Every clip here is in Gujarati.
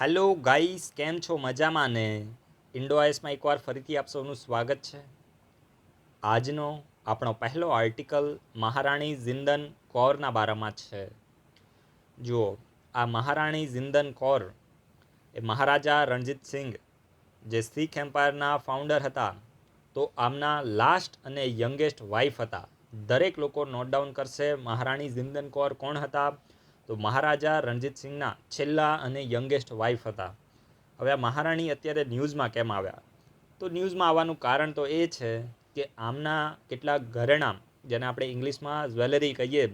હેલો ગાઈસ, કેમ છો? મજામાં ને? ઇન્ડો આઈસમાં એકવાર ફરીથી આપ સૌનું સ્વાગત છે. આજનો આપણો પહેલો આર્ટિકલ મહારાણી જિંદન કૌરના બારામાં છે. જુઓ, આ મહારાણી જિંદન કૌર એ મહારાજા રણજીત સિંઘ જે શીખ એમ્પાયરના ફાઉન્ડર હતા, તો આમના લાસ્ટ અને યંગેસ્ટ વાઇફ હતા. દરેક લોકો નોટ ડાઉન કરશે મહારાણી જિંદન કૌર કોણ હતા. તો મહારાજા રણજીત સિંહના છેલ્લા અને યંગેસ્ટ વાઇફ હતા. હવે આ મહારાણી અત્યારે ન્યૂઝમાં કેમ આવ્યા? તો ન્યૂઝમાં આવવાનું કારણ તો એ છે કે આમના કેટલાક ઘરેણાં, જેને આપણે ઇંગ્લિશમાં જ્વેલરી કહીએ,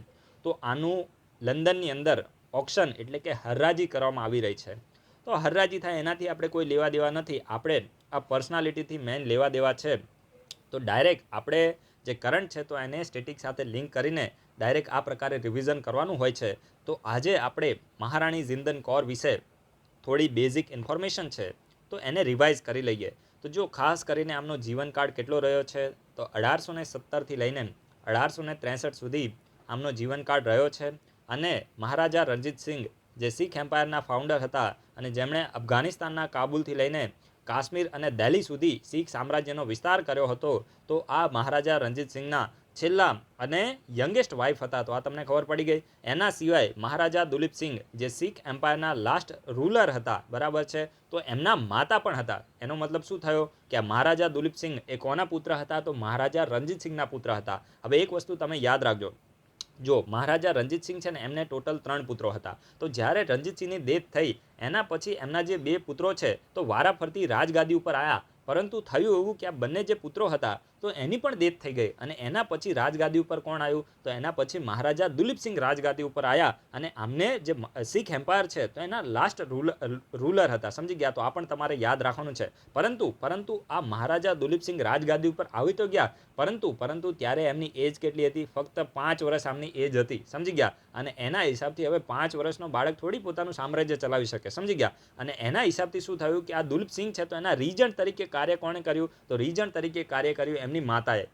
તો આનું લંડનની અંદર ઓક્શન એટલે કે હરાજી કરવામાં આવી રહી છે. તો હરાજી થાય એનાથી આપણે કોઈ લેવા દેવા નથી, આપણે આ પર્સનાલિટીથી મેન લેવા દેવા છે. તો ડાયરેક્ટ આપણે જે કરંટ છે તો એને સ્ટેટિક સાથે લિંક કરીને ડાયરેક્ટ આ પ્રકારે રિવિઝન કરવાનું હોય છે. તો આજે આપણે મહારાણી જિંદન કૌર વિશે થોડી બેઝિક ઇન્ફોર્મેશન છે તો એને રિવાઇઝ કરી લઈએ. તો જો ખાસ કરીને આમનો જીવનકાળ કેટલો રહ્યો છે, તો 1870થી લઈને 1863 સુધી આમનો જીવનકાળ રહ્યો છે. અને મહારાજા રણજીત સિંઘ જે શીખ એમ્પાયરના ફાઉન્ડર હતા અને જેમણે અફઘાનિસ્તાનના કાબુલથી લઈને કાશ્મીર અને દિલ્હી સુધી શીખ સામ્રાજ્યનો વિસ્તાર કર્યો હતો, તો આ મહારાજા રણજીત સિંઘના છેલ્લા અને યંગેસ્ટ વાઇફ હતા. તો આ તમને ખબર પડી ગઈ. એના સિવાય મહારાજા દુલીપ સિંઘ જે શીખ એમ્પાયરના લાસ્ટ રૂલર હતા, બરાબર છે, તો એમના માતા પણ હતા. એનો મતલબ શું થયો કે આ મહારાજા દુલીપ સિંઘ એ કોના પુત્ર હતા? તો મહારાજા રણજીત સિંઘના પુત્ર હતા. હવે એક વસ્તુ તમે યાદ રાખજો, જો મહારાજા રણજીત સિંઘ છે ને, એમને ટોટલ 3 પુત્રો હતા. તો જ્યારે રણજીત સિંહની ડેથ થઈ એના પછી એમના જે 2 પુત્રો છે તો વારાફરતી રાજગાદી ઉપર આવ્યા, પરંતુ થયું એવું કે આ બંને જે પુત્રો હતા તો એની પણ ડેથ થઈ ગઈ. અને એના પછી રાજગાદી ઉપર કોણ આવ્યું? તો એના પછી મહારાજા દુલીપ સિંઘ રાજગાદી ઉપર આવ્યા અને આમને જે શીખ એમ્પાયર છે તો એના લાસ્ટ રૂલર હતા. સમજી ગયા? તો આ પણ તમારે યાદ રાખવાનું છે. પરંતુ આ મહારાજા દુલીપ સિંઘ રાજગાદી ઉપર આવી તો ગયા, પરંતુ ત્યારે એમની એજ કેટલી હતી? ફક્ત 5 વર્ષ આમની એજ હતી. સમજી ગયા? અને એના હિસાબથી હવે 5 વર્ષનો બાળક થોડી પોતાનું સામ્રાજ્ય ચલાવી શકે. સમજી ગયા? અને એના હિસાબથી શું થયું કે આ દુલીપ સિંઘ છે તો એના રીજન્ટ તરીકે કાર્ય કોણે કર્યું? તો રીજન્ટ તરીકે કાર્ય કર્યું એમની માતાએ.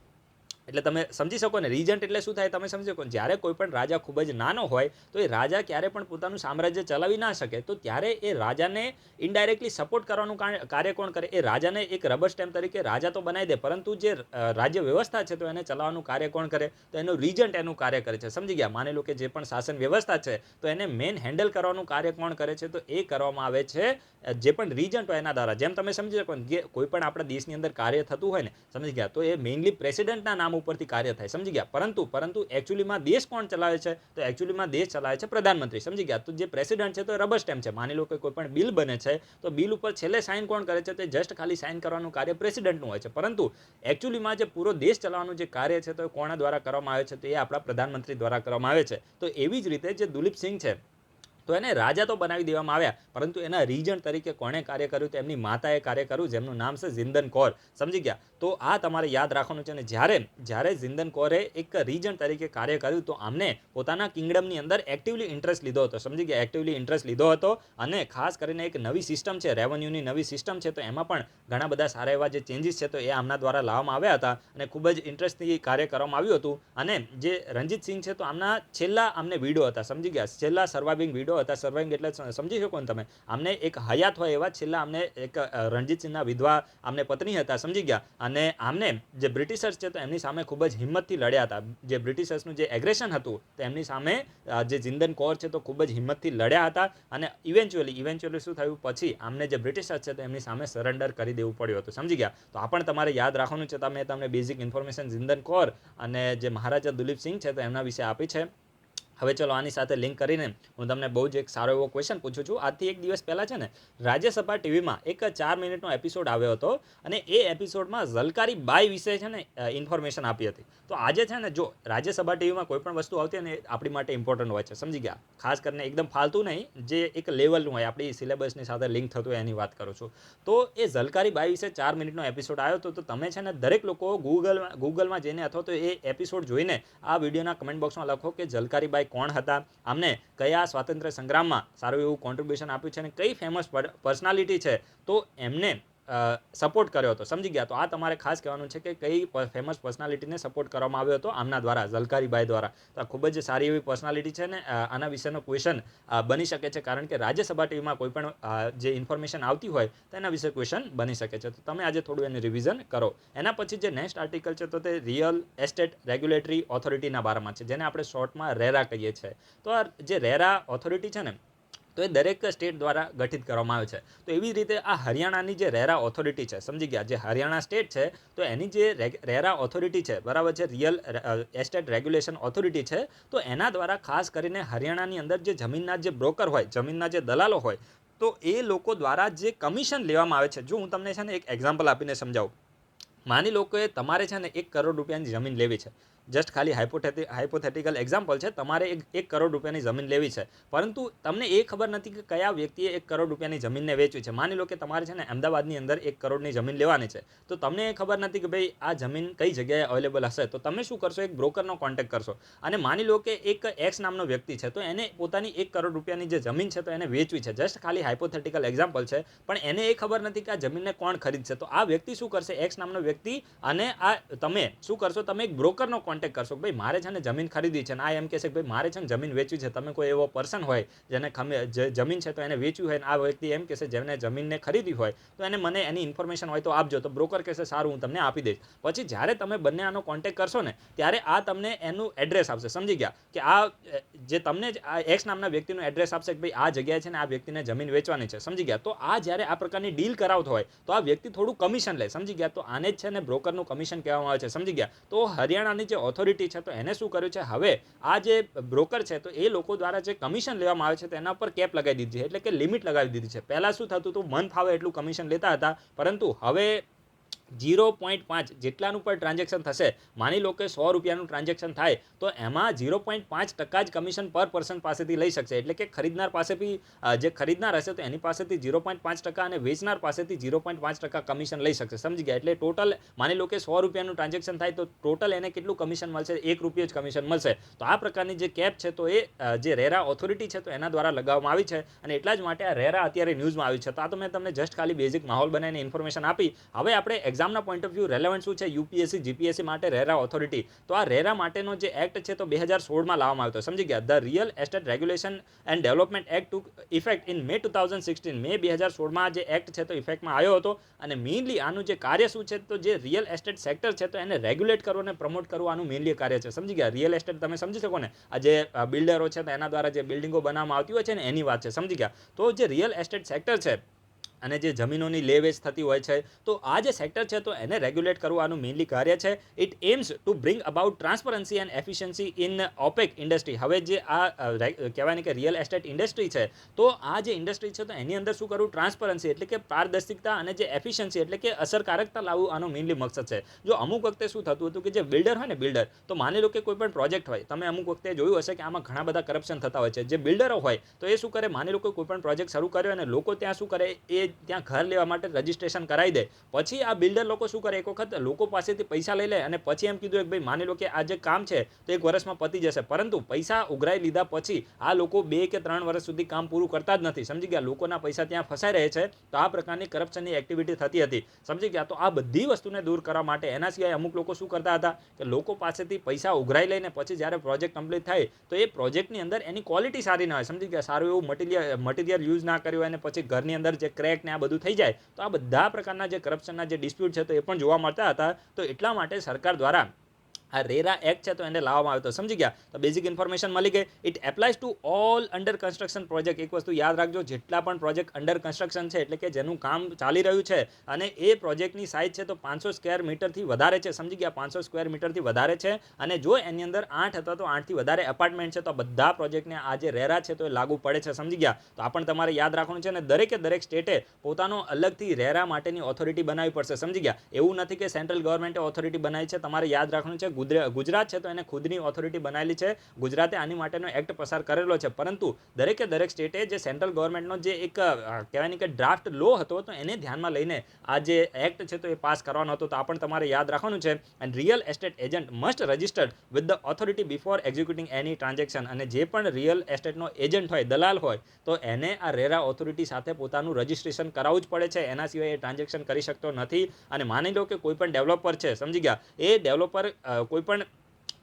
એટલે તમે સમજી શકો ને, રીજન્ટ એટલે શું થાય તમે સમજી શકો. જ્યારે કોઈ પણ રાજા ખૂબ જ નાનો હોય તો એ રાજા ક્યારે પણ પોતાનું સામ્રાજ્ય ચલાવી ના શકે, તો ત્યારે એ રાજાને ઇનડાયરેક્ટલી સપોર્ટ કરવાનું કાર્ય કોણ કરે? એ રાજાને એક રબર સ્ટેમ્પ તરીકે રાજા તો બનાવી દે, પરંતુ જે રાજ્ય વ્યવસ્થા છે તો એને ચલાવવાનું કાર્ય કોણ કરે? તો એનું રીજન્ટ એનું કાર્ય કરે છે. સમજી ગયા? માની લો કે જે પણ શાસન વ્યવસ્થા છે તો એને મેન હેન્ડલ કરવાનું કાર્ય કોણ કરે છે? તો એ કરવામાં આવે છે જે પણ રીજન્ટ હોય એના દ્વારા. જેમ તમે સમજી શકો કે કોઈ પણ આપણા દેશની અંદર કાર્ય થતું હોય ને, સમજી ગયા, તો એ મેઇનલી પ્રેસિડેન્ટના નામ ઉપરથી કાર્ય થાય. સમજી ગયા? પરંતુ એકચ્યુઅલીમાં દેશ કોણ ચલાવે છે? તો એકચ્યુઅલીમાં દેશ ચલાવે છે પ્રધાનમંત્રી. સમજી ગયા? તો જે પ્રેસિડેન્ટ છે તો રબર સ્ટેમ્પ છે. માની લો કે કોઈ પણ બિલ બને છે તો બિલ ઉપર છેલ્લે સાઇન કોણ કરે છે? તો જસ્ટ ખાલી સાઇન કરવાનું કાર્ય પ્રેસિડેન્ટનું હોય છે. પરંતુ એકચ્યુઅલીમાં જે પૂરો દેશ ચલાવવાનું જે કાર્ય છે તો એ કોના દ્વારા કરવામાં આવે છે? તો એ આપણા પ્રધાનમંત્રી દ્વારા કરવામાં આવે છે. તો એવી જ રીતે જે દુલીપ સિંઘ છે તો એને રાજા તો બનાવી દેવામાં આવ્યા, પરંતુ એના રીજન્ટ તરીકે કોણે કાર્ય કર્યું? તો એમની માતાએ કાર્ય કર્યું, જેમનું નામ છે જિંદન કૌર. સમજી ગયા? તો આ તમારે યાદ રાખવાનું છે. અને જ્યારે જિંદન કૌરે એક રીજન્ટ તરીકે કાર્ય કર્યું તો આમને પોતાના કિંગડમની અંદર એક્ટિવલી ઇન્ટરેસ્ટ લીધો હતો. સમજી ગયા? એક્ટિવલી ઇન્ટરેસ્ટ લીધો હતો. અને ખાસ કરીને એક નવી સિસ્ટમ છે, રેવન્યુની નવી સિસ્ટમ છે, તો એમાં પણ ઘણા બધા સારા એવા જે ચેન્જીસ છે તો એ આમના દ્વારા લાવવામાં આવ્યા હતા અને ખૂબ જ ઇન્ટરેસ્ટથી કાર્ય કરવામાં આવ્યું હતું. અને જે રણજીત સિંઘ છે તો આમના છેલ્લા આમને વિડો હતા. સમજી ગયા? છેલ્લા સર્વાઇવિંગ વિડો હતા. સર્વાઇવિંગ એટલે સમજી શકો ને તમે, આમને એક હયાત હોય એવા છેલ્લા આમને એક રણજીત સિંહના વિધવા આમને પત્ની હતા. સમજી ગયા? અને આમને જે બ્રિટિશર્સ છે તો એમની સામે ખૂબ જ હિંમતથી લડ્યા હતા. જે બ્રિટિશર્સનું જે એગ્રેશન હતું તો એમની સામે જે જિંદન કૌર છે તો ખૂબ જ હિંમતથી લડ્યા હતા. અને ઇવેન્ચ્યુઅલી શું થયું? પછી આમને જે બ્રિટિશર્સ છે તો એમની સામે સરેન્ડર કરી દેવું પડ્યું હતું. સમજી ગયા? તો આ પણ તમારે યાદ રાખવાનું છે. મેં તમને બેઝિક ઇન્ફોર્મેશન જિંદન કૌર અને જે મહારાજા દુલીપ સિંઘ છે તો એમના વિશે આપી છે. હવે ચલો આની સાથે લિંક કરીને હું તમને બહુ જ એક સારો એવો ક્વેશ્ચન પૂછું છું. આજથી એક દિવસ પહેલાં છે ને રાજ્યસભા ટીવીમાં એક 4 મિનિટનો એપિસોડ આવ્યો હતો અને એ એપિસોડમાં ઝલકારી બાઈ વિશે છે ને ઇન્ફોર્મેશન આપી હતી. તો આજે છે ને, જો રાજ્યસભા ટીવીમાં કોઈ પણ વસ્તુ આવતી હોય ને આપણી માટે ઇમ્પોર્ટન્ટ હોય છે. સમજી ગયા? ખાસ કરીને એકદમ ફાલતું નહીં, જે એક લેવલનું હોય, આપણી સિલેબસની સાથે લિંક થતું હોય એની વાત કરું છું. તો એ ઝલકારી બાઈ વિશે 4 મિનિટનો એપિસોડ આવ્યો હતો. તો તમે છે ને દરેક લોકો ગૂગલમાં જઈને અથવા તો એ એપિસોડ જોઈને આ વિડીયોના કમેન્ટ બોક્સમાં લખો કે ઝલકારી બાઈ કોણ હતા, આમને કયા સ્વાતંત્ર્ય સંગ્રામમાં સારું એવું કોન્ટ્રીબ્યુશન આપ્યું છે અને કઈ ફેમસ પર્સનાલિટી છે તો એમને સપોર્ટ કર્યો હતો, સમજી ગયા. તો આ તમારે ખાસ કહેવાનું છે કે કઈ ફેમસ પર્સનાલિટીને સપોર્ટ કરવામાં આવ્યો હતો આમના દ્વારા, ઝલકારીભાઈ દ્વારા. તો આ ખૂબ જ સારી એવી પર્સનાલિટી છે ને આના વિશેનો ક્વેશ્ચન બની શકે છે, કારણ કે રાજ્યસભા ટીવીમાં કોઈ પણ જે ઇન્ફોર્મેશન આવતી હોય તો એના વિશે ક્વેશ્ચન બની શકે છે. તો તમે આજે થોડું એનું રિવિઝન કરો. એના પછી જે નેક્સ્ટ આર્ટિકલ છે તો તે રિયલ એસ્ટેટ રેગ્યુલેટરી ઓથોરિટીના બારામાં છે, જેને આપણે શોર્ટમાં રેરા કહીએ છીએ. તો આ જે રેરા ઓથોરિટી છે ને તો એ દરેક સ્ટેટ દ્વારા ગઠિત કરવામાં આવે છે. તો એવી રીતે આ હરિયાણાની જે રેરા ઓથોરિટી છે, સમજી ગયા, જે હરિયાણા સ્ટેટ છે તો એની જે રેરા ઓથોરિટી છે, બરાબર છે, રિયલ એસ્ટેટ રેગ્યુલેશન ઓથોરિટી છે, તો એના દ્વારા ખાસ કરીને હરિયાણાની અંદર જે જમીનના જે બ્રોકર હોય, જમીનના જે દલાલો હોય, તો એ લોકો દ્વારા જે કમિશન લેવામાં આવે છે. જો હું તમને છે ને એક એક્ઝામ્પલ આપીને સમજાવું. માની લો કે તમારે છે ને 1 કરોડ રૂપિયાની જમીન લેવી છે. જસ્ટ ખાલી હાઇપોથેટિકલ એક્ઝામ્પલ છે. તમારે 1 કરોડ રૂપિયાની જમીન લેવી છે, પરંતુ તમને એ ખબર નથી કે કયા વ્યક્તિએ 1 કરોડ રૂપિયાની જમીનને વેચવી છે. માની લો કે તમારે છે ને અમદાવાદની અંદર 1 કરોડની જમીન લેવાની છે, તો તમને એ ખબર નથી કે ભાઈ આ જમીન કઈ જગ્યાએ અવેલેબલ હશે. તો તમે શું કરશો? એક બ્રોકરનો કોન્ટેક્ટ કરશો, અને માની લો કે એક એક્સ નામનો વ્યક્તિ છે, તો એને પોતાની 1 કરોડ રૂપિયાની જે જમીન છે તો એને વેચવી છે. જસ્ટ ખાલી હાઇપોથેટિકલ એક્ઝામ્પલ છે, પણ એને એ ખબર નથી કે આ જમીનને કોણ ખરીદશે. તો આ વ્યક્તિ શું કરશે? એક્સ નામનો વ્યક્તિ, અને આ તમે શું કરશો? તમે એક બ્રોકરનો કોન્ટેક્ટ કરશો. ભાઈ મારે છે ને જમીન ખરીદી છે, અને આ એમ કહેશે કે ભાઈ મારે છે ને જમીન વેચવી છે. તમે કોઈ એવો પર્સન હોય જેને જમીન છે તો એને વેચવી હોય, અને આ વ્યક્તિ એમ કહેશે જેને જમીનને ખરીદી હોય તો એને મને એની ઇન્ફોર્મેશન હોય તો આપજો. તો બ્રોકર કહેશે સારું, હું તમને આપી દઈશ. પછી જ્યારે તમે બંને આનો કોન્ટેક્ટ કરશો ને, ત્યારે આ તમને એનું એડ્રેસ આપશે. સમજી ગયા કે આ જે તમને આ એક્સ નામના વ્યક્તિનું એડ્રેસ આપશે કે ભાઈ આ જગ્યાએ છે ને આ વ્યક્તિને જમીન વેચવાની છે. સમજી ગયા? તો આ જ્યારે આ પ્રકારની ડીલ કરાવતો હોય તો આ વ્યક્તિ થોડું કમિશન લે. સમજી ગયા? તો આને જ છે ને બ્રોકરનું કમિશન કહેવામાં આવે છે. સમજી ગયા? તો હરિયાણાની જે ઓથોરિટી છે તો એને શું કર્યું છે? હવે આ જે બ્રોકર છે તો એ લોકો દ્વારા જે કમિશન લેવામાં આવે છે તેના પર કેપ લગાવી દીધી છે, એટલે કે લિમિટ લગાવી દીધી છે. પહેલાં શું થતું હતું? મન ફાવે એટલું કમિશન લેતા હતા, પરંતુ હવે 0.5 જેટલાનું પણ ટ્રાન્ઝેક્શન થશે. માની લો કે 100 રૂપિયાનું ટ્રાન્ઝેક્શન થાય તો એમાં 0.5% જ કમિશન પર પર્સન પાસેથી લઈ શકશે. એટલે કે ખરીદનાર પાસેથી જે ખરીદનાર હશે તો એની પાસેથી 0.5% અને વેચનાર પાસેથી 0.5% કમિશન લઈ શકશે. સમજી ગયા? એટલે ટોટલ માની લો કે 100 રૂપિયાનું ટ્રાન્ઝેક્શન થાય તો ટોટલ એને કેટલું કમિશન મળશે? 1 રૂપિયો જ કમિશન મળશે. તો આ પ્રકારની જે કેપ છે તો એ જે રેરા ઓથોરિટી છે તો એના દ્વારા લગાવવામાં આવી છે, અને એટલા જ માટે આ રેરા અત્યારે ન્યૂઝમાં આવી છે. તો આ તો મેં તમને જસ્ટ ખાલી બેઝિક માહોલ બનાવીને ઇન્ફોર્મેશન આપી. હવે આપણે એક્ઝામના પોઈન્ટ ઓફ વ્યૂ રેલેવન્ટ શું છે યુપીએસસી જીપીએસસી માટે રેરા ઓથોરિટી? તો આ રેરા માટેનો જે એક્ટ છે તો 2016માં લાવવામાં આવ્યો હતો. સમજી ગયા? The real estate regulation and development act took effect in May 2016. May 2016માં જે એક્ટ છે તો ઇફેક્ટમાં આવ્યો હતો, અને મેઇનલી આનું જે કાર્ય શું છે તો જે રિયલ એસ્ટેટ સેક્ટર છે તો એને રેગ્યુલેટ કરવું અને પ્રમોટ કરવું આનું મેઇનલી કાર્ય છે. સમજી ગયા? રિયલ એસ્ટેટ તમે સમજી શકો ને, આ જે બિલ્ડરો છે તો એના દ્વારા જે બિલ્ડિંગો બનાવવામાં આવતી હોય છે ને એની વાત છે. સમજી ગયા? તો જે રિયલ એસ્ટેટ સેક્ટર છે અને જે જમીનોની લે વેચ થતી હોય છે તો આ જે સેક્ટર છે તો એને રેગ્યુલેટ કરવાનું મેઇનલી કાર્ય છે. It aims to bring about transparency and efficiency in opaque industry. હવે જે આ કહેવાય ને કે રિયલ એસ્ટેટ ઇન્ડસ્ટ્રી છે તો આ જે ઇન્ડસ્ટ્રી છે તો એની અંદર શું કરવું? ટ્રાન્સપરન્સી એટલે કે પારદર્શિકતા, અને જે એફિશિયન્સી એટલે કે અસરકારકતા લાવવું આનો મેઇનલી મકસદ છે. જો અમુક વખતે શું થતું હતું કે જે બિલ્ડર હોય ને, બિલ્ડર, તો માની લો કે કોઈ પણ પ્રોજેક્ટ હોય, તમે અમુક વખતે જોયું હશે કે આમાં ઘણા બધા કરપ્શન થતા હોય છે. જે બિલ્ડરો હોય તો એ શું કરે? માની લો કે કોઈ પણ પ્રોજેક્ટ શરૂ કર્યો અને લોકો ત્યાં શું કરે? એ ત્યાં ઘર લેવા માટે રજીસ્ટ્રેશન કરાવી દે. પછી આ બિલ્ડર લોકો શું કરે? એક વખત લોકો પાસેથી પૈસા લઈ લે અને પછી એમ કીધું કે ભાઈ માની લો કે આ જે કામ છે તો 1 વર્ષમાં પતી જશે, પરંતુ પૈસા ઉઘરાઈ લીધા પછી આ લોકો 2 કે 3 વર્ષ સુધી કામ પૂરું કરતા જ નથી. સમજી ગયા? લોકોના પૈસા ત્યાં ફસાઈ રહે છે. તો આ પ્રકારની કરપ્શનની એક્ટિવિટી થતી હતી. સમજી ગયા? તો આ બધી વસ્તુને દૂર કરવા માટે એના સિવાય અમુક લોકો શું કરતા હતા કે લોકો પાસેથી પૈસા ઉઘરાઈ લઈને પછી જ્યારે પ્રોજેક્ટ કમ્પ્લીટ થાય તો એ પ્રોજેક્ટની અંદર એની ક્વોલિટી સારી ના હોય. સમજી ગયા? સારું એવું મટીરિયલ યુઝ ના કર્યું અને પછી ઘરની અંદર જે ક્રેક ને આ બધું થઈ જાય. તો આ બધા પ્રકારના જે કરપ્શનના જે ડિસ્પ્યુટ છે તો એ પણ જોવા મળતા હતા. તો એટલા માટે સરકાર દ્વારા આ રેરા એક્ટ છે તો એને લાવવામાં આવ્યો હતો. સમજી ગયા? તો બેઝિક ઇન્ફોર્મેશન મળી ગઈ. It applies to all under construction project. એક વસ્તુ યાદ રાખજો, જેટલા પણ પ્રોજેક્ટ અંડર કન્સ્ટ્રક્શન છે એટલે કે જેનું કામ ચાલી રહ્યું છે અને એ પ્રોજેક્ટની સાઇઝ છે તો 500 સ્ક્વેર મીટરથી વધારે છે. સમજી ગયા? 500 સ્ક્વેર મીટરથી વધારે છે, અને જો એની અંદર 8 અથવા તો 8થી વધારે એપાર્ટમેન્ટ છે તો બધા પ્રોજેક્ટને આ જે રેરા છે તો એ લાગુ પડે છે. સમજી ગયા? તો આ પણ તમારે યાદ રાખવાનું છે, અને દરેક સ્ટેટે પોતાનો અલગથી રેરા માટેની ઓથોરિટી બનાવવી પડશે. સમજી ગયા? એવું નથી કે સેન્ટ્રલ ગવર્મેન્ટે ઓથોરિટી બનાવી છે. તમારે યાદ રાખવાનું છે ગુજરાત છે તો એને ખુદની ઓથોરિટી બનાવેલી છે. ગુજરાતે આની માટેનો એક્ટ પસાર કરેલો છે, પરંતુ દરેકે દરેક સ્ટેટે જે સેન્ટ્રલ ગવર્મેન્ટનો જે એક કહેવાય ને કે ડ્રાફ્ટ લો હતો તો એને ધ્યાનમાં લઈને આ જે એક્ટ છે તો એ પાસ કરવાનો હતો. તો આ પણ તમારે યાદ રાખવાનું છે. And real estate agent must registered with the authority before executing any transaction. અને જે પણ રિયલ એસ્ટેટનો એજન્ટ હોય, દલાલ હોય, તો એને આ રેરા ઓથોરિટી સાથે પોતાનું રજિસ્ટ્રેશન કરાવવું જ પડે છે. એના સિવાય એ ટ્રાન્ઝેક્શન કરી શકતો નથી. અને માની લો કે કોઈ પણ ડેવલપર છે, સમજી ગયા, એ ડેવલપર કોઈ પણ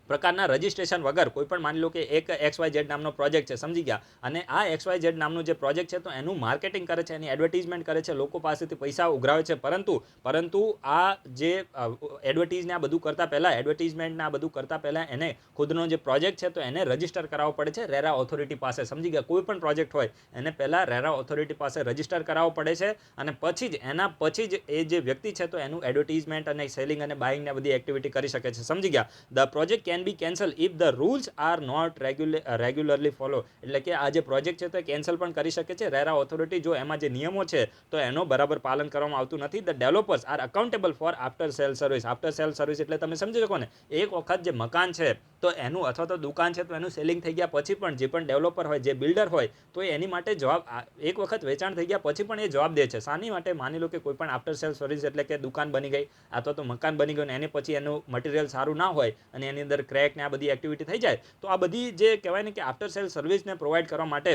પ્રકારના રજિસ્ટ્રેશન વગર કોઈ પણ માની લો કે એક XYZ નામનો પ્રોજેક્ટ છે, સમજી ગયા, અને આ XYZ નામનું જે પ્રોજેક્ટ છે તો એનું માર્કેટિંગ કરે છે, એની એડવર્ટીઝમેન્ટ કરે છે, લોકો પાસેથી પૈસા ઉઘરાવે છે, પરંતુ આ જે એડવર્ટીઝને આ બધું કરતાં પહેલાં, એડવર્ટીઝમેન્ટને આ બધું કરતાં પહેલાં એને ખુદનો જે પ્રોજેક્ટ છે તો એને રજિસ્ટર કરાવવો પડે છે રેરા ઓથોરિટી પાસે. સમજી ગયા, કોઈ પણ પ્રોજેક્ટ હોય એને પહેલાં રેરા ઓથોરિટી પાસે રજિસ્ટર કરાવવો પડે છે, અને એના પછી જ એ જે વ્યક્તિ છે તો એનું એડવર્ટીઝમેન્ટ અને સેલિંગ અને બાઇંગને બધી એક્ટિવિટી કરી શકે છે. સમજી ગયા. The project can be cancel if the rules are not regularly follow. એટલે કે આ જે પ્રોજેક્ટ છે તો એ કેન્સલ પણ કરી શકે છે રેરા ઓથોરિટી જો એમાં જે નિયમો છે તો એનો બરાબર પાલન કરવામાં આવતું નથી. The developers are accountable for after sale service. After sale service એટલે તમે સમજી શકો ને, એક વખત જે મકાન છે તો એનું અથવા તો દુકાન છે તો એનું સેલિંગ થઈ ગયા પછી પણ જે પણ ડેવલપર હોય, જે બિલ્ડર હોય, તો એની માટે એક વખત વેચાણ થઈ ગયા પછી પણ એ જવાબ દે છે. શાની માટે? માની લો કે કોઈ પણ આફ્ટર સેલ સર્વિસ એટલે કે દુકાન બની ગઈ અથવા તો મકાન બની ગયું, એની પછી એનું મટીરિયલ સારું ના હોય અને એની અંદર ક્રેક ને આ બધી એક્ટિવિટી થઈ જાય, તો આ બધી જે કહેવાય ને કે આફ્ટર સેલ સર્વિસને પ્રોવાઈડ કરવા માટે,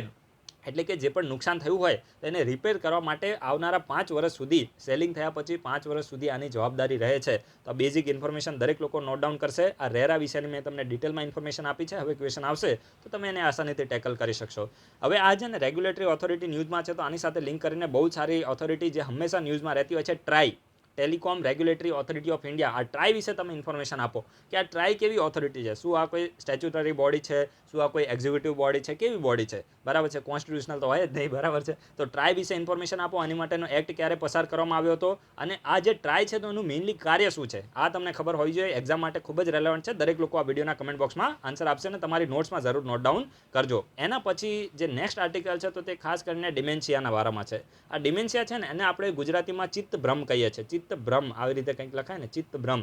એટલે કે જે પણ નુકસાન થયું હોય તેને રિપેર કરવા માટે આવનારા 5 વર્ષ સુધી, સેલિંગ થયા પછી 5 વર્ષ સુધી આની જવાબદારી રહે છે. તો આ બેઝિક ઇન્ફોર્મેશન દરેક લોકો નોટ ડાઉન કરશે. આ રેરા વિશેની મેં તમને ડિટેલમાં ઇન્ફોર્મેશન આપી છે. હવે ક્વેશ્ચન આવશે તો તમે એને આસાનીથી ટેકલ કરી શકશો. હવે આ છે ને રેગ્યુલેટરી ઓથોરિટી ન્યૂઝમાં છે, તો આની સાથે લિંક કરીને બહુ સારી ઓથોરિટી જે હંમેશા ન્યૂઝમાં રહેતી હોય છે, try, telecom regulatory authority of India. આ ટ્રાઈ વિશે તમે ઇન્ફોર્મેશન આપો કે આ ટ્રાઈ કેવી ઓથોરિટી છે, શું આ કોઈ સ્ટેચ્યુટરી બોડી છે, શું આ કોઈ એક્ઝિક્યુટિવ બોડી છે, કેવી બોડી છે, બરાબર છે, કોન્સ્ટિટ્યુશનલ તો હોય જ નહીં, બરાબર છે. તો ટ્રાઈ વિશે ઇન્ફોર્મેશન આપો, આની માટેનો એક્ટ ક્યારે પસાર કરવામાં આવ્યો હતો, અને આ જે ટ્રાઈ છે તો એનું મેઇનલી કાર્ય શું છે, આ તમને ખબર હોવી જોઈએ. એક્ઝામ માટે ખૂબ જ રેલેવન્ટ છે. દરેક લોકો આ વિડીયોના કમેન્ટ બોક્સમાં આન્સર આપશે અને તમારી નોટ્સમાં જરૂર નોટ ડાઉન કરજો. એના પછી જે નેક્સ્ટ આર્ટિકલ છે તો તે ખાસ કરીને ડિમેન્શિયાના વારામાં છે. આ ડિમેન્શિયા છે ને એને આપણે ગુજરાતીમાં ચિત્તભ્રમ કહીએ છીએ. ચિત્તભ્રમ આવી રીતે કંઈક લખાય ને, ચિત્તભ્રમ.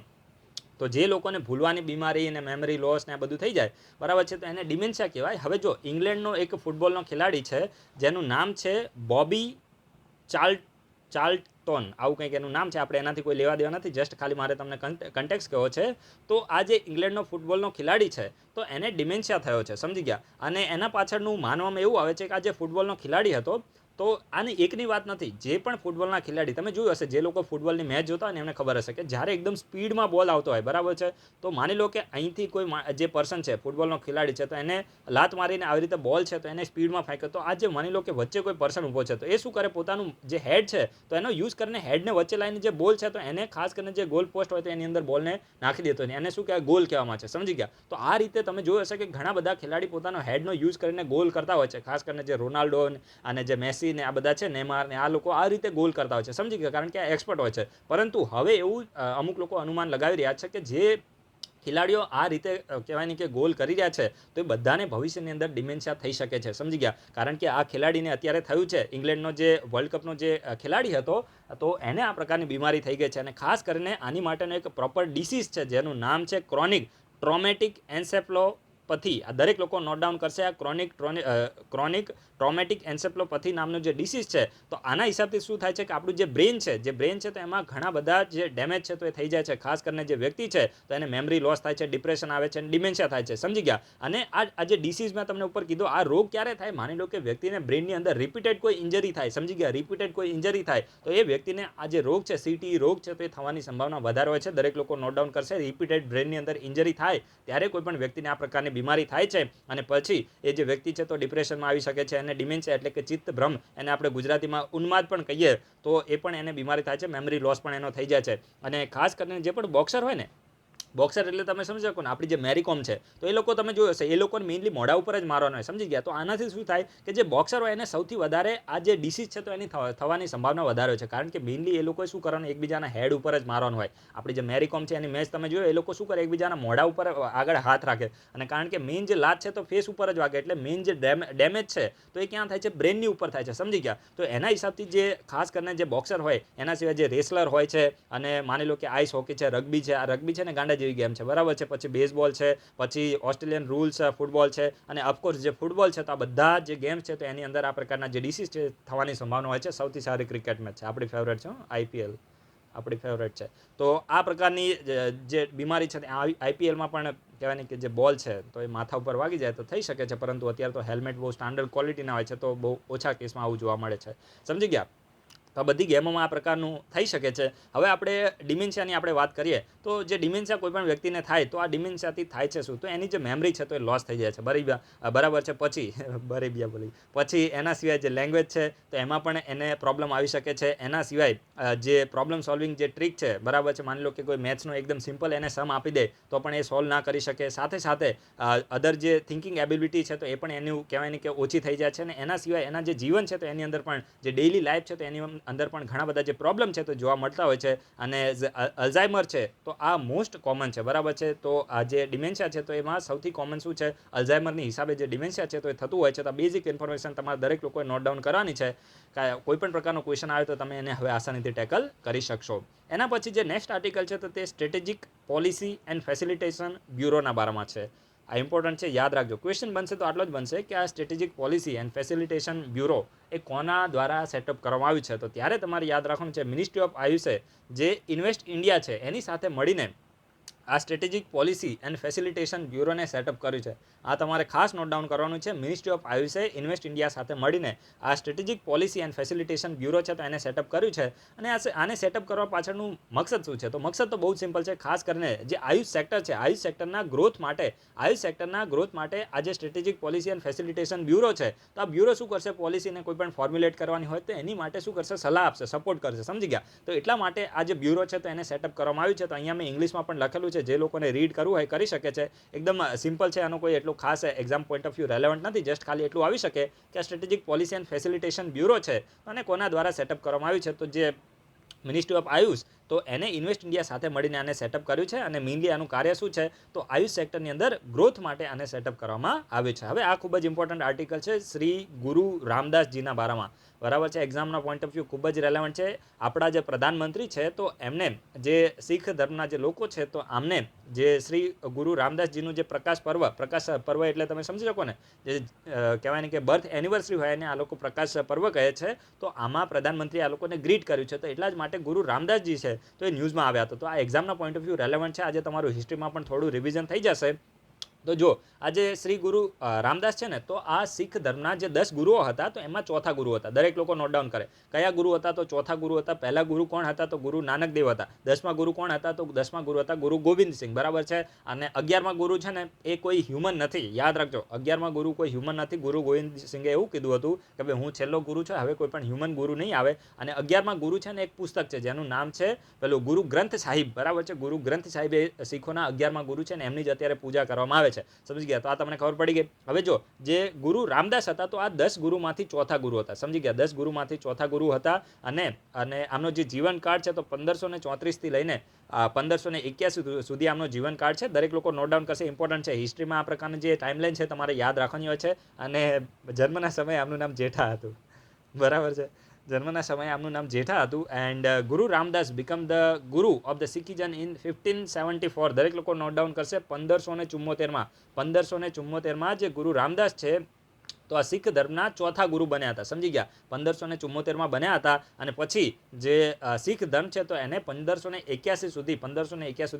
તો જે લોકોને ભૂલવાની બીમારી અને મેમરી લોસ ને આ બધું થઈ જાય, બરાબર છે, તો એને ડિમેન્શિયા કહેવાય. હવે જો ઇંગ્લેન્ડનો એક ફૂટબોલનો ખેલાડી છે જેનું નામ છે બોબી ચાર્લ્ટન, આવું કંઈક એનું નામ છે. આપણે એનાથી કોઈ લેવા દેવા નથી, જસ્ટ ખાલી મારે તમને કન્ટેક્સ કહેવો છે. તો આ જે ઇંગ્લેન્ડનો ફૂટબોલનો ખેલાડી છે તો એને ડિમેન્શિયા થયો છે, સમજી ગયા. અને એના પાછળનું માનવામાં એવું આવે છે કે આ જે ફૂટબોલનો ખેલાડી હતો, તો આની એકની વાત નથી, જે પણ ફૂટબોલના ખેલાડી, તમે જોયું હશે, જે લોકો ફૂટબોલની મેચ જોતા હોય ને એમને ખબર હશે કે જ્યારે એકદમ સ્પીડમાં બોલ આવતો હોય, બરાબર છે, તો માની લો કે અહીંથી કોઈ જે પર્સન છે, ફૂટબોલનો ખેલાડી છે, તો એને લાત મારીને આવી રીતે બોલ છે તો એને સ્પીડમાં ફેંક્યો. તો આ જે માની લો કે વચ્ચે કોઈ પર્સન ઊભો છે તો એ શું કરે, પોતાનું જે હેડ છે તો એનો યુઝ કરીને હેડને વચ્ચે લાવીને જે બોલ છે તો એને ખાસ કરીને જે ગોલ પોસ્ટ હોય તો એની અંદર બોલને નાખી દેતો હોય, એને શું કહેવાય, ગોલ કહેવામાં છે, સમજી ગયા. તો આ રીતે તમે જોયું હશે કે ઘણા બધા ખેલાડી પોતાનો હેડનો યુઝ કરીને ગોલ કરતા હોય છે, ખાસ કરીને જે રોનાલ્ડો અને જે મેસી ને આ બધા છે, નેમાર ને, આ લોકો આ રીતે ગોલ કરતા હોય છે, સમજી ગયા, કારણ કે આ એક્સપર્ટ હોય છે. પરંતુ હવે એવું અમુક લોકો અનુમાન લગાવી રહ્યા છે કે જે ખેલાડીઓ આ રીતે કહેવાય ને કે ગોલ કરી રહ્યા છે તો એ બધાને ભવિષ્યની અંદર ડિમેન્શિયા થઈ શકે છે, સમજી ગયા. કારણ કે આ ખેલાડીને અત્યારે થયું છે, ઇંગ્લેન્ડનો જે વર્લ્ડ કપનો જે ખેલાડી હતો તો એને આ પ્રકારની બીમારી થઈ ગઈ છે. અને ખાસ કરીને આની માટેનો એક પ્રોપર ડિસીઝ છે જેનું નામ છે ક્રોનિક ટ્રોમેટિક એન્સેફ્લોપથી. આ દરેક લોકો નોટ ડાઉન કરશે. આ ક્રોનિક ટ્રોમેટિક એન્સેફ્લોપથી નામનો જે ડિસીઝ છે, તો આના હિસાબથી શું થાય છે કે આપણું જે બ્રેન છે તો એમાં ઘણા બધા જે ડેમેજ છે તો એ થઈ જાય છે. ખાસ કરીને જે વ્યક્તિ છે તો એને મેમરી લોસ થાય છે, ડિપ્રેશન આવે છે અને ડિમેન્શિયા થાય છે, સમજી ગયા. અને આ જે ડિસીઝ મેં તમને ઉપર કીધો, આ રોગ ક્યારે થાય, માની લો કે વ્યક્તિને બ્રેનની અંદર રિપીટેડ કોઈ ઇન્જરી થાય, સમજી ગયા, રિપીટેડ કોઈ ઇન્જરી થાય તો એ વ્યક્તિને આ જે રોગ છે, CTE રોગ છે, તો એ થવાની સંભાવના વધારે હોય છે. દરેક લોકો નોટ ડાઉન કરશે. રિપીટેડ બ્રેનની અંદર ઇન્જરી થાય ત્યારે કોઈ પણ વ્યક્તિને આ પ્રકારની બીમારી થાય છે અને પછી એ જે વ્યક્તિ છે તો ડિપ્રેશનમાં આવી શકે છે. અને ડિમેન્શિયા એટલે કે ચિત્તભ્રમ, એને આપણે ગુજરાતીમાં ઉન્માદ પણ કહીએ તો એ પણ એને બીમારી થાય છે, મેમરી લોસ પણ એનો થઈ જાય છે. અને ખાસ કરીને જે પણ બોક્સર હોય ને, બોક્સર એટલે તમે સમજી શકો ને, આપણી જે મેરીકોમ છે તો એ લોકો તમે જોયું હશે, એ લોકોને મેઇનલી મોઢા ઉપર જ મારવાનો હોય, સમજી ગયા. તો આનાથી શું થાય કે જે બોક્સર હોય એને સૌથી વધારે આ જે ડિસીઝ છે તો એની થવાની સંભાવના વધારે હોય છે. કારણ કે મેઇનલી એ લોકોએ શું કરવાનું, એકબીજાના હેડ ઉપર જ મારવાનું હોય. આપણી જે મેરીકોમ છે એની મેચ તમે જોયો, એ લોકો શું કરે, એકબીજાના મોઢા ઉપર આગળ હાથ રાખે. અને કારણ કે મેઇન જે લાત છે તો ફેસ ઉપર જ વાગે, એટલે મેઇન જે ડેમેજ છે તો એ ક્યાં થાય છે, બ્રેનની ઉપર થાય છે, સમજી ગયા. તો એના હિસાબથી જે ખાસ કરીને જે બોક્સર હોય, એના સિવાય જે રેસલર હોય છે, અને માની લો કે આઈસ હોકી છે, રગ્બી છે, આ રગ્બી છે ને ગાંડા જેવી જેવી ગેમ છે, બરાબર છે. પછી બેઝબોલ છે, પછી ઓસ્ટ્રેલિયન રૂલ્સ ફૂટબોલ છે, અને ઓફકોર્સ જે ફૂટબોલ છે તો આ બધા જે ગેમ્સ છે તો એની અંદર આ પ્રકારના જે ડિસીઝ છે થવાની સંભાવના હોય છે. સૌથી સારી ક્રિકેટ મેચ છે, આપણી ફેવરેટ છે આઈપીએલ, આપણી ફેવરેટ છે. તો આ પ્રકારની જે બીમારી છે આઈપીએલમાં પણ કહેવાય ને કે જે બોલ છે તો એ માથા ઉપર વાગી જાય તો થઈ શકે છે, પરંતુ અત્યારે તો હેલ્મેટ બહુ સ્ટાન્ડર્ડ ક્વોલિટીના હોય છે તો બહુ ઓછા કેસમાં આવું જોવા મળે છે. સમજી ગયા? તો આ બધી ગેમોમાં આ પ્રકારનું થઈ શકે છે. હવે આપણે ડિમેન્શિયાની આપણે વાત કરીએ તો જે ડિમેન્શિયા કોઈ પણ વ્યક્તિને થાય તો આ ડિમેન્શિયાથી થાય છે શું? તો એની જે મેમરી છે તો એ લોસ થઈ જાય છે, બરાબર છે. પછી એના સિવાય જે લેંગ્વેજ છે તો એમાં પણ એને પ્રોબ્લેમ આવી શકે છે. એના સિવાય જે પ્રોબ્લેમ સોલ્વિંગ જે ટ્રીક છે, બરાબર છે, માની લો કે કોઈ મેથ્સનો એકદમ સિમ્પલ એને સમ આપી દે તો પણ એ સોલ્વ ના કરી શકે. સાથે સાથે અધર જે થિંકિંગ એબિલિટી છે તો એ પણ એનું કહેવાય ને કે ઓછી થઈ જાય છે. અને એના સિવાય એના જે જીવન છે તો એની અંદર પણ જે ડેઇલી લાઈફ છે તો એની અંદર પણ ઘણા બધા જે પ્રોબ્લેમ છે તો જોવા મળતા હોય છે. અને અલ્ઝાઇમર છે તો આ મોસ્ટ કોમન છે, બરાબર છે. તો આ જે ડિમેન્શિયા છે તો એમાં સૌથી કોમન શું છે? અલ્ઝાઇમરની હિસાબે જે ડિમેન્શિયા છે તો એ થતું હોય છે. તો બેઝિક ઇન્ફોર્મેશન તમારે દરેક લોકોએ નોટ ડાઉન કરવાની છે. કોઈ પણ પ્રકારનો ક્વેશ્ચન આવે તો તમે એને હવે આસાનીથી ટેકલ કરી શકશો. એના પછી જે નેક્સ્ટ આર્ટિકલ છે તો તે સ્ટ્રેટેજિક પોલિસી એન્ડ ફેસિલિટેશન બ્યુરોના બારામાં છે. આ ઇમ્પોર્ટન્ટ છે, યાદ રાખજો. ક્વેશ્ચન બનશે તો આટલો જ બનશે કે આ strategic policy and facilitation bureau એ કોના દ્વારા સેટઅપ કરવામાં આવ્યું છે? તો ત્યારે તમારે યાદ રાખવાનું છે મિનિસ્ટ્રી ઓફ આયુષે જે ઇન્વેસ્ટ ઇન્ડિયા છે એની સાથે મળીને આ સ્ટ્રેટેજિક પોલિસી એન્ડ ફેસિલિટેશન બ્યુરોને સેટઅપ કર્યું છે. આ તમારે ખાસ નોટ ડાઉન કરવાનું છે. મિનિસ્ટ્રી ઓફ આયુષે ઇન્વેસ્ટ ઇન્ડિયા સાથે મળીને આ strategic policy and facilitation bureau છે તો એને સેટઅપ કર્યું છે. અને આને સેટઅપ કરવા પાછળનું મકસદ શું છે? તો મકસદ તો બહુ સિમ્પલ છે. ખાસ કરીને જે આયુષ સેક્ટર છે, આયુષ સેક્ટરના ગ્રોથ માટે આ જે strategic policy and facilitation bureau છે તો આ બ્યુરો શું કરશે? પોલિસીને કોઈ પણ ફોર્મ્યુલેટ કરવાની હોય તો એની માટે શું કરશે? સલાહ આપશે, સપોર્ટ કરશે. સમજી ગયા? તો એટલા માટે આ જે બ્યુરો છે તો એને સેટઅપ કરવામાં આવ્યું છે. તો અહીંયા મેં ઇંગ્લિશમાં પણ લખેલું છે, જે લોકોને રીડ કરવું હોય કરી શકે છે. એકદમ સિમ્પલ છે, આનો કોઈ એટલું ખાસ exam point of view relevant નથી. જસ્ટ ખાલી એટલું આવી શકે કે આ strategic policy and facilitation bureau છે અને કોના દ્વારા સેટઅપ કરવામાં આવ્યું છે? તો જે મિનિસ્ટ્રી ઓફ આયુષ તો એને ઇન્વેસ્ટ ઇન્ડિયા સાથે મળીને આને સેટઅપ કર્યું છે. અને મેઇનલી આનું કાર્ય શું છે? તો આયુષ સેક્ટરની અંદર ગ્રોથ માટે આને સેટઅપ કરવામાં આવ્યું છે. હવે આ ખૂબ જ ઇમ્પોર્ટન્ટ આર્ટિકલ છે શ્રી ગુરુ રામદાસજીના બારામાં, બરાબર છે. એક્ઝામના પોઈન્ટ ઓફ વ્યૂ ખૂબ જ રેલેવન્ટ છે. આપણા જે પ્રધાનમંત્રી છે તો એમને જે શીખ ધર્મના જે લોકો છે તો આમને જે શ્રી ગુરુ રામદાસજીનું જે પ્રકાશ પર્વ એટલે તમે સમજી શકો ને, જે કહેવાય ને કે બર્થ એનિવર્સરી હોય એને આ લોકો પ્રકાશ પર્વ કહે છે. તો આમાં પ્રધાનમંત્રી આ લોકોને ગ્રીટ કર્યું છે. તો એટલા જ માટે ગુરુ રામદાસજી છે તો એ ન્યૂઝમાં આવ્યા હતા. તો આ એક્ઝામના પોઈન્ટ ઓફ વ્યૂ રેલેવન્ટ છે. આજે તમારું હિસ્ટ્રીમાં પણ થોડું રિવિઝન થઈ જશે. તો જો આજે શ્રી ગુરુ રામદાસ છે ને તો આ શીખ ધર્મના જે 10 ગુરુઓ હતા તો એમાં ચોથા ગુરુ હતા. દરેક લોકો નોટ ડાઉન કરે કયા ગુરુ હતા? તો ચોથા ગુરુ હતા. પહેલા ગુરુ કોણ હતા? તો ગુરુ નાનક દેવ હતા. 10મા ગુરુ કોણ હતા? તો 10મા ગુરુ હતા ગુરુ ગોવિંદ સિંહ, બરાબર છે. અને 11મા ગુરુ છે ને એ કોઈ હ્યુમન નથી, યાદ રાખજો. 11મા ગુરુ કોઈ હ્યુમન નથી. ગુરુ ગોવિંદ સિંહે એવું કીધું હતું કે ભાઈ હું છેલ્લો ગુરુ છું, હવે કોઈ પણ હ્યુમન ગુરુ નહીં આવે. અને 11મા ગુરુ છે ને એક પુસ્તક છે જેનું નામ છે પેલું ગુરુ ગ્રંથ સાહિબ, બરાબર છે. ગુરુ ગ્રંથ સાહિબ એ શીખોના 11મા ગુરુ છે ને એમની જ અત્યારે પૂજા કરવામાં આવે છે. સમજી ગયા? તો આ તમને ખબર પડી ગઈ. હવે જો જે ગુરુ રામદાસ હતા તો આ 10 ગુરુમાંથી ચોથા ગુરુ હતા. સમજી ગયા? 10 ગુરુમાંથી ચોથા ગુરુ હતા. અને આમનો જે જીવનકાળ છે તો 1534 થી લઈને 1581 સુધી આમનો જીવનકાળ છે. દરેક લોકો નોટ ડાઉન કરશે, ઇમ્પોર્ટન્ટ છે. હિસ્ટ્રીમાં આ પ્રકારની જે ટાઈમલાઈન છે તમારે યાદ રાખવાની હોય છે. અને જન્મના સમયે આમનું નામ જેઠા હતું, બરાબર છે. જન્મના સમયે આમનું નામ જેઠા હતું. એન્ડ ગુરુ રામદાસ બીકમ ધ ગુરુ ઓફ ધ સિકિઝન ઇન 1574. દરેક લોકો નોટ ડાઉન કરશે. 1574માં જે ગુરુ રામદાસ છે તો આ શીખ ધર્મના ચોથા ગુરુ બન્યા હતા. સમજી ગયા? 1574માં બન્યા હતા. અને પછી જે શીખ ધર્મ છે તો એને 1581 સુધી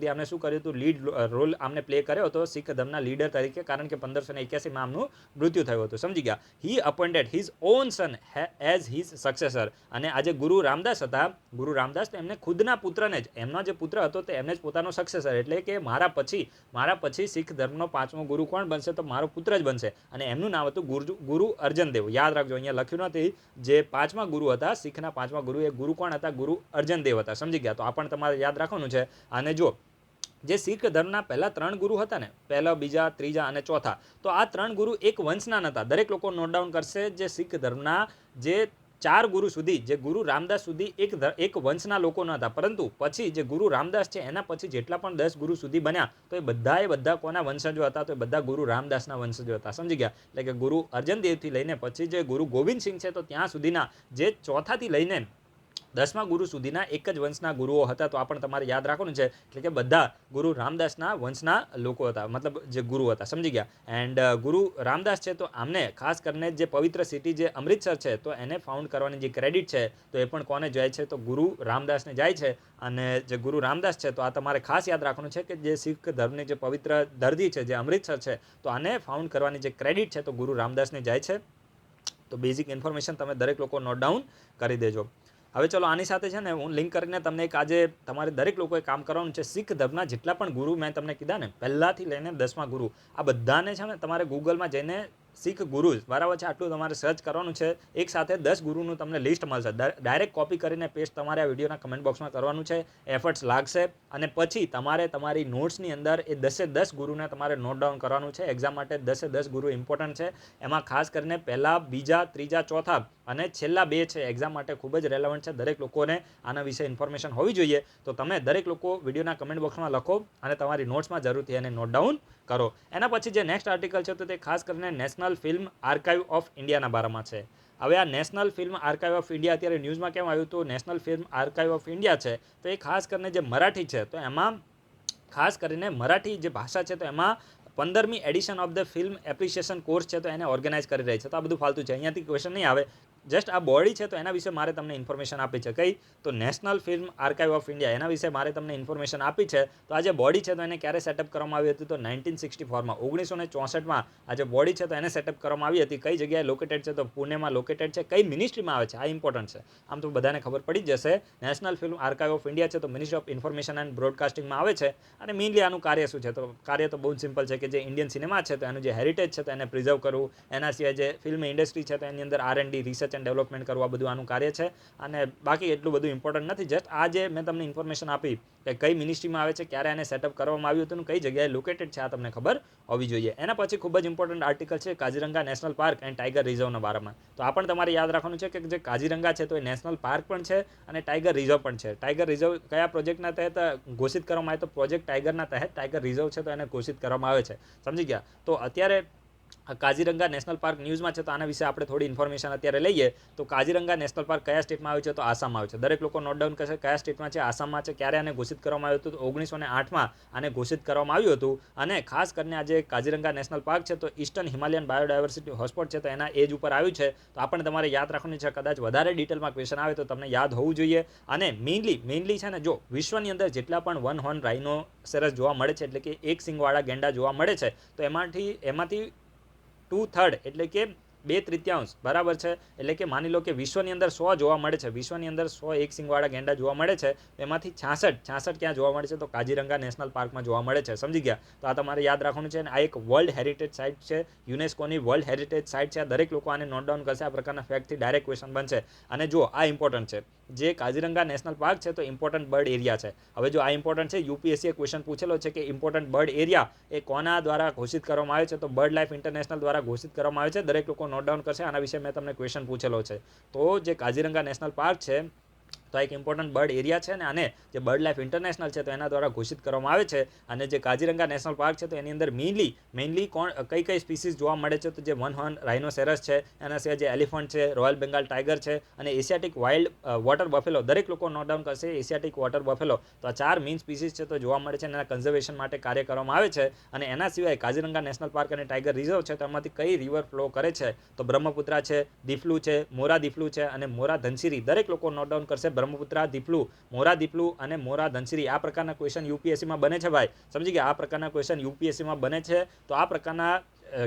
આમને શું કર્યું હતું? લીડ રોલ આમને પ્લે કર્યો હતો શીખ ધર્મના લીડર તરીકે, કારણ કે 1581માં આમનું મૃત્યુ થયું હતું. સમજી ગયા? હી અપોઇન્ટેડ હિઝ ઓન સન એઝ હિઝ સક્સેસર. અને આજે ગુરુ રામદાસ હતા, ગુરુ રામદાસ તો એમને ખુદના પુત્રને જ, એમનો જે પુત્ર હતો તે એમને જ પોતાનો સક્સેસર, એટલે કે મારા પછી શીખ ધર્મનો 5મો ગુરુ કોણ બનશે? તો મારો પુત્ર જ બનશે. અને એમનું નામ હતું ગુરુ અર્જન દેવ. યાદ રાખજો, અહીંયા લખ્યું નથી. જે 5મા ગુરુ હતા શીખના 5મા ગુરુ, એ ગુરુ કોણ હતા? ગુરુ અર્જન દેવ હતા. સમજી ગયા? તો આ પણ તમારે યાદ રાખવાનું છે. અને જો જે શીખ ધર્મના પહેલા 3 ગુરુ હતા ને, પહેલા, બીજા, ત્રીજા અને ચોથા, તો આ 3 ગુરુ એક વંશના નહોતા. દરેક લોકો નોટ ડાઉન કરશે. જે શીખ ધર્મના જે 4 ગુરુ સુધી, જે ગુરુ રામદાસ સુધી એક વંશના લોકો ન હતા. પરંતુ પછી જે ગુરુ રામદાસ છે એના પછી જેટલા પણ 10 ગુરુ સુધી બન્યા તો એ બધા કોના વંશજો હતા? તો એ બધા ગુરુ રામદાસના વંશજો હતા. સમજી ગયા? એટલે કે ગુરુ અર્જન દેવથી લઈને પછી જે ગુરુ ગોવિંદ સિંહ છે તો ત્યાં સુધીના જે ચોથાથી લઈને 10મા ગુરુ સુધીના એક જ વંશના ગુરુઓ હતા. તો આ પણ તમારે યાદ રાખવાનું છે. એટલે કે બધા ગુરુ રામદાસના વંશના લોકો હતા, મતલબ જે ગુરુ હતા, સમજી ગયા. એન્ડ ગુરુ રામદાસ છે તો આમને ખાસ કરીને જે પવિત્ર સિટી જે અમૃતસર છે તો એને ફાઉન્ડ કરવાની જે ક્રેડિટ છે તો એ પણ કોને જાય છે? તો ગુરુ રામદાસને જાય છે. અને જે ગુરુ રામદાસ છે તો આ તમારે ખાસ યાદ રાખવાનું છે કે જે શીખ ધર્મની જે પવિત્ર ધરતી છે જે અમૃતસર છે તો આને ફાઉન્ડ કરવાની જે ક્રેડિટ છે તો ગુરુ રામદાસને જાય છે. તો બેઝિક ઇન્ફોર્મેશન તમે દરેક લોકો નોટ ડાઉન કરી દેજો. હવે ચલો આની સાથે છે ને હું લિંક કરીને તમને એક આજે તમારે દરેક લોકોએ કામ કરવાનું છે. શીખ ધર્મના જેટલા પણ ગુરુ મેં તમને કીધા ને પહેલાંથી લઈને 10મા ગુરુ, આ બધાને છે ને તમારે ગૂગલમાં જઈને શીખ ગુરુઝ બરાબર છે આટલું તમારે સર્ચ કરવાનું છે. એક સાથે 10 ગુરુનું તમને લિસ્ટ મળશે. ડાયરેક્ટ કોપી કરીને પેસ્ટ તમારે આ વિડીયોના કમેન્ટ બોક્સમાં કરવાનું છે. એફર્ટ્સ લાગશે અને પછી તમારે તમારી નોટ્સની અંદર એ 10 ગુરુને તમારે નોટ ડાઉન કરવાનું છે. એક્ઝામ માટે 10 ગુરુ ઇમ્પોર્ટન્ટ છે. એમાં ખાસ કરીને પહેલા, બીજા, ત્રીજા, ચોથા અને છેલ્લા 2 છે એક્ઝામ માટે ખૂબ જ રેલેવન્ટ છે. દરેક લોકોને આના વિશે ઇન્ફોર્મેશન હોવી જોઈએ. તો તમે દરેક લોકો વિડીયોના કમેન્ટ બોક્સમાં લખો અને તમારી નોટ્સમાં જરૂરથી એને નોટ ડાઉન કરો. એના પછી જે નેક્સ્ટ આર્ટિકલ છે તો તે ખાસ કરીને નેશનલ ફિલ્મ આર્કાઇવ ઓફ ઇન્ડિયાના બારામાં છે. હવે આ national film archive of India અત્યારે ન્યૂઝમાં કેમ આવ્યું હતું? National film archive of India છે તો એ ખાસ કરીને જે મરાઠી છે તો એમાં ખાસ કરીને મરાઠી જે ભાષા છે તો એમાં 15મી edition of the film appreciation course છે તો એને ઓર્ગેનાઇઝ કરી રહી છે. તો આ બધું ફાલતું છે, અહીંયાથી ક્વેશ્ચન નહીં આવે. જસ્ટ આ બોડી છે તો એના વિશે મારે તમને ઇન્ફોર્મેશન આપી છે. કઈ? તો national film archive of India, એના વિશે મારે તમને ઇન્ફોર્મેશન આપી છે. તો આ જે બોડી છે તો એને ક્યારે સેટઅપ કરવામાં આવી હતી? તો 1964માં 1964માં આ જે બોડી છે તો એને સેટઅપ કરવામાં આવી હતી. કઈ જગ્યાએ લોકેટેડ છે? તો પુણેમાં લોકેટેડ છે. કઈ મિનિસ્ટ્રીમાં આવે છે? આ ઇમ્પોર્ટન્ટ છે. આમ તો બધાને ખબર પડી જ જશે. National film archive of India છે તો મિનિસ્ટ્રી ઓફ ઇન્ફોર્મેશન એન્ડ બ્રોડકાસ્ટિંગમાં આવે છે. અને મેઇનલી આનું કાર્ય શું છે? તો કાર્ય તો બહુ સિમ્પલ છે કે જે ઇન્ડિયન સિનેમા છે તો એનું જે હેરિટેજ છે તો એને પ્રિઝર્વ કરવું. એના સિવાય જે ફિલ્મ ઇન્ડસ્ટ્રી છે તો એની અંદર R&D રિસર્ચ એન્ડ ડેવલપમેન્ટ કરવું, આ બધું આનું કાર્ય છે. અને બાકી એટલું બધું ઇમ્પોર્ટન્ટ નથી. જસ્ટ આ જે મેં તમને ઇન્ફોર્મેશન આપી કે કઈ મિનિસ્ટ્રીમાં આવે છે, ક્યારે એને સેટઅપ કરવામાં આવ્યું હતું, કઈ જગ્યાએ લોકેટેડ છે, આ તમને ખબર હોવી જોઈએ. એના પછી ખૂબ જ ઇમ્પોર્ટન્ટ આર્ટિકલ છે Kaziranga national park and tiger રિઝર્વના બારામાં. તો આ પણ તમારે યાદ રાખવાનું છે કે જે કાઝીરંગા છે તો એ નેશનલ પાર્ક પણ છે અને ટાઈગર રિઝર્વ પણ છે. ટાઈગર રિઝર્વ કયા પ્રોજેક્ટના તહેત ઘોષિત કરવામાં આવે? તો પ્રોજેક્ટ ટાઈગરના તહેત ટાઈગર રિઝર્વ છે તો એને ઘોષિત કરવામાં આવે છે. સમજી ગયા? તો અત્યારે કાઝીરંગા નેશનલ પાર્ક ન્યૂઝમાં છે તો આના વિશે આપણે થોડી ઇન્ફોર્મેશન અત્યારે લઈએ. તો કાઝીરંગા નેશનલ પાર્ક કયા સ્ટેટમાં આવે છે? તો આસામમાં આવે છે. દરેક લોકો નોટ ડાઉન કરશે કયા સ્ટેટમાં છે? આસામમાં છે. ક્યારે આને ઘોષિત કરવામાં આવ્યું હતું? તો 1908માં આને ઘોષિત કરવામાં આવ્યું હતું. અને ખાસ કરીને આ જે કાઝીરંગા નેશનલ પાર્ક છે તો ઈસ્ટર્ન હિમાલયન બાયોડાયવર્સિટી હોટસ્પોટ છે તો એના એજ ઉપર આવ્યું છે. તો આ પણ તમારે યાદ રાખવાનું છે. કદાચ વધારે ડિટેલમાં ક્વેશ્ચન આવે તો તમને યાદ હોવું જોઈએ. અને મેઇનલી છે ને, જો વિશ્વની અંદર જેટલા પણ વન હોર્ન રાઇનોસેરસ જોવા મળે છે, એટલે કે એક સિંગવાળા ગેંડા જોવા મળે છે, તો એમાંથી 2/3 એટલે કે 2/3 બરાબર છે. એટલે કે માની લો કે વિશ્વની અંદર 100 જોવા મળે છે, વિશ્વની અંદર 100 એક સિંગવાળા ગેંડા જોવા મળે છે, એમાંથી 66 ક્યાં જોવા મળે છે? તો કાઝીરંગા નેશનલ પાર્કમાં જોવા મળે છે. સમજી ગયા? તો આ તમારે યાદ રાખવાનું છે. અને આ એક વર્લ્ડ હેરિટેજ સાઇટ છે, યુનેસ્કોની વર્લ્ડ હેરિટેજ સાઇટ છે. આ દરેક લોકો આને નોટ ડાઉન કરશે. આ પ્રકારના ફેક્ટથી ડાયરેક્ટ ક્વેશ્ચન બનશે. અને જો આ ઇમ્પોર્ટન્ટ છે, જે કાઝીરંગા નેશનલ પાર્ક છે તો ઇમ્પોર્ટન્ટ બર્ડ એરિયા છે. હવે જો આ ઇમ્પોર્ટન્ટ છે, યુપીએસસીએ ક્વેશ્ચન પૂછેલો છે કે ઇમ્પોર્ટન્ટ બર્ડ એરિયા એ કોના દ્વારા ઘોષિત કરવામાં આવે છે? તો બર્ડ લાઈફ ઇન્ટરનેશનલ દ્વારા ઘોષિત કરવામાં આવે છે. દરેક લોકો નોટ ડાઉન કરશે. આના વિશે મેં તમને ક્વેશ્ચન પૂછેલો છે. તો જે કાઝીરંગા નેશનલ પાર્ક છે તો આ એક ઇમ્પોર્ટન્ટ બર્ડ એરિયા છે. અને આને જે બર્ડ લાઈફ ઇન્ટરનેશનલ છે તો એના દ્વારા ઘોષિત કરવામાં આવે છે. અને જે કાઝીરંગા નેશનલ પાર્ક છે તો એની અંદર મેઇનલી કઈ સ્પીસીઝ જોવા મળે છે? તો જે વન હોર્ન રાઇનોસેરસ છે, એના સિવાય જે એલિફન્ટ છે, રોયલ બેંગાલ ટાઈગર છે અને એશિયાટિક વાઇલ્ડ વોટર બફેલો. દરેક લોકો નોટ ડાઉન કરશે એશિયાટિક વોટર બફેલો. તો આ 4 મેઇન સ્પીસીઝ છે તો જોવા મળે છે અને એના કન્ઝર્વેશન માટે કાર્ય કરવામાં આવે છે. અને એના સિવાય કાઝીરંગા નેશનલ પાર્ક અને ટાઈગર રિઝર્વ છે તો એમાંથી કઈ રિવર ફ્લો કરે છે? તો બ્રહ્મપુત્રા છે, દીફલુ છે, મોરા દીફલુ છે અને મોરા ધનસિરી. દરેક લોકો નોટ ડાઉન કરશે. બ્રહ્મપુત્રા, દીફલુ, મોરા દીફલુ અને મોરા ધનસિરી. આ પ્રકારના ક્વેશ્ચન યુપીએસસીમાં બને છે ભાઈ. સમજી ગયા? આ પ્રકારના ક્વેશ્ચન યુપીએસસીમાં બને છે. તો આ પ્રકારના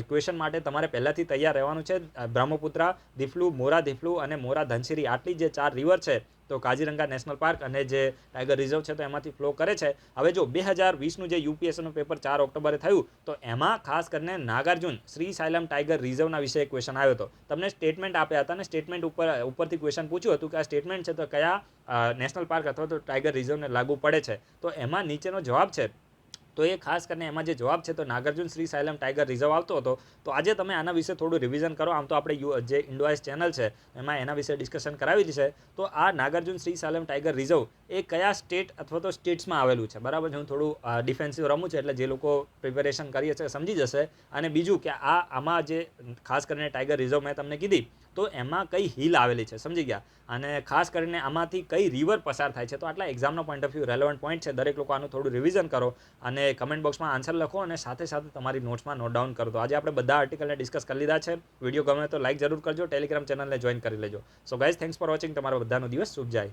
ક્વેશ્ચન માટે તમારે પહેલાંથી તૈયાર રહેવાનું છે. બ્રહ્મપુત્રા, દીફલુ, મોરા દીફલુ અને મોરા ધનસિરી, આટલી જે 4 રિવર છે તો કાઝીરંગા નેશનલ પાર્ક અને જે ટાઈગર રિઝર્વ છે તો એમાંથી ફ્લો કરે છે. હવે જો 2020નું જે યુપીએસસીનું પેપર 4 ઓક્ટોબરે થયું તો એમાં ખાસ કરીને નાગાર્જુન શ્રી સાયલમ ટાઈગર રિઝર્વના વિશે એક ક્વેશ્ચન આવ્યો હતો. તમને સ્ટેટમેન્ટ આપ્યા હતા અને સ્ટેટમેન્ટ ઉપરથી ક્વેશ્ચન પૂછ્યું હતું કે આ સ્ટેટમેન્ટ છે તો કયા નેશનલ પાર્ક અથવા તો ટાઈગર રિઝર્વને લાગુ પડે છે? તો એમાં નીચેનો જવાબ છે તો એ ખાસ કરીને એમાં જે જવાબ છે તો નાગાર્જુન શ્રી સાયલમ ટાઈગર રિઝર્વ આવતો હતો. તો આજે તમે આના વિશે થોડું રિવિઝન કરો. આમ તો આપણે જે ઇન્ડોઆઇસ ચેનલ છે એમાં એના વિશે ડિસ્કશન કરાવી છે. તો આ નાગાર્જુન શ્રી સાયલમ ટાઈગર રિઝર્વ એ કયા સ્ટેટ અથવા તો સ્ટેટ્સમાં આવેલું છે, બરાબર છે. હું થોડું ડિફેન્સિવ રમું છું એટલે જે લોકો પ્રિપેરેશન કરીએ છે સમજી જશે. અને બીજું કે આમાં જે ખાસ કરીને ટાઈગર રિઝર્વ મેં તમને કીધી તો એમાં કઈ હિલ આવેલી છે, સમજી ગયા. અને ખાસ કરીને આમાંથી કઈ રિવર પસાર થાય છે. તો આટલા એક્ઝામનો point of view relevant point છે. દરેક લોકો આનું થોડું રિવિઝન કરો અને કમેન્ટ બોક્સમાં આન્સર લખો અને સાથે સાથે તમારી નોટ્સમાં નોટ ડાઉન કરો. તો આજે આપણે બધા આર્ટિકલને ડિસ્કસ કરી લીધા છે. વિડીયો ગમે તો લાઈક જરૂર કરજો, ટેલિગ્રામ ચેનલને જોઈન કરી લેજો. So guys, thanks for watching. તમારો બધાનો દિવસ શુભ જાય.